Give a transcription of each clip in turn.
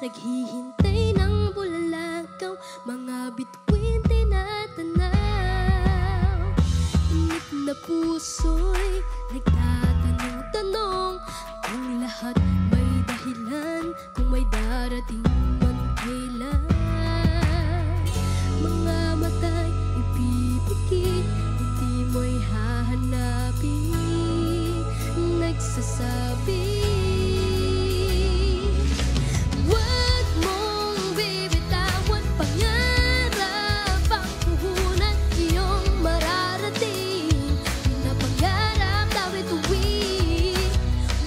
naghihintay ng bulalakaw, mga bituin tinatanaw. Init na puso'y nagtatanong-tanong kung lahat may dahilan, kung may darating man kailan. Mga mata'y ipipikit, ngiti mo'y hahanapin, nagsasabi, huwag mong bibitawan, pangarap ang puhunan, iyong mararating, pinapangarap na bituin.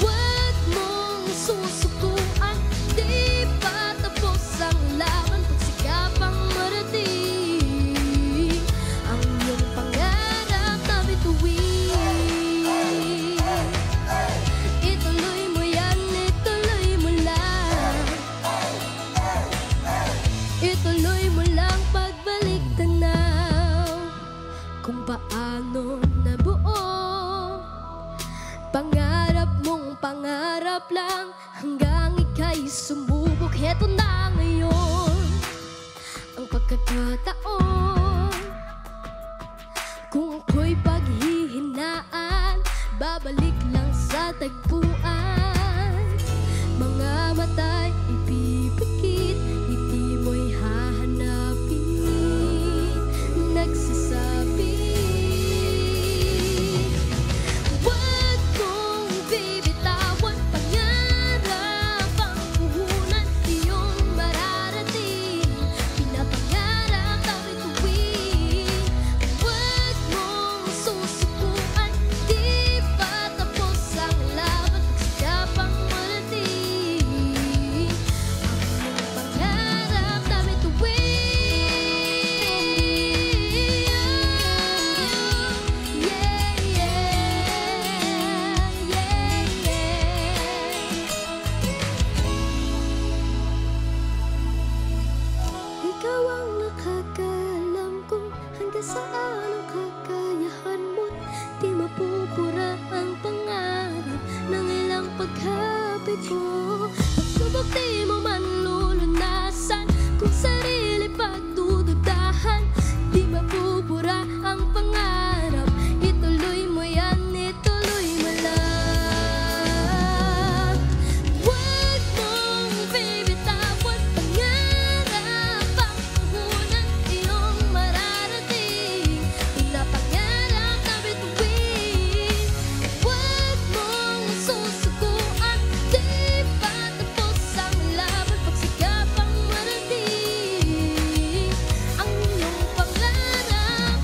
Huwag mong susukuan, di pa tapos ang laban, pagsikapang marating ang iyong pangarap na bituin. Ituloy mo yan, ituloy mo lang, ituloy mo lang, pagbalik tanaw kung paano nabuo pangarap mong pangarap lang, hanggang ika'y sumubok. Heto na ngayon ang pagkakataon, kung ako'y paghihinaan, babalik lang sa tagpuan. Mga mata'y ipipikit, ngiti mo'y hahanapin, nagsasabi, huwag kong bibitawan, pangarap ang puhunan, iyong mararating, pinapangarap na bituin. Huwag mong susukuan, di pa tapos ang laban, pagsikapang marating ang iyong pangarap na bituin. Yeah, yeah, yeah. Ikaw ang nakakaalam kung hanggang saan ang kakayahan mo, di mapupura ang pangarap ng ilang pagkapit ko. Pagsubok di mo man lulunasan, kung sarili pagdududahan, di mapupura ang pangarap. Ituloy mo yan, ituloy mo lang. Huwag mong bibitawan, pangarap ang puhunan, iyong mararating, pinapangarap na bituin. Huwag mong susukuan, di pa tapos ang laban, pagsikapang marating ang iyong pangarap.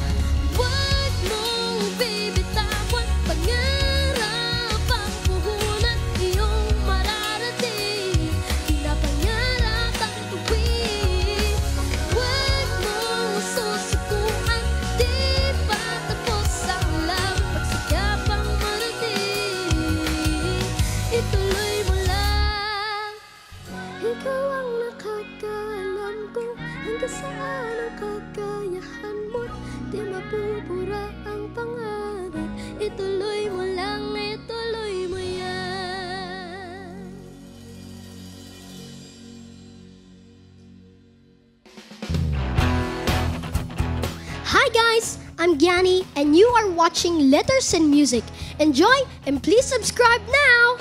Huwag mong bibitawan, pangarap ang puhunan, iyong mararating, pinapangarap na bituin. Huwag mong susukuan, di pa tapos ang laban, pagsikapang marating, ituloy mo lang. Ikaw ang nakakaalam kung hanggang saan ang kakayahan mo, di mapupura ang pangarap. Ituloy mo lang, ituloy mo yan. Hi guys, I'm Gianni and you are watching Letters and Music. Enjoy and please subscribe now.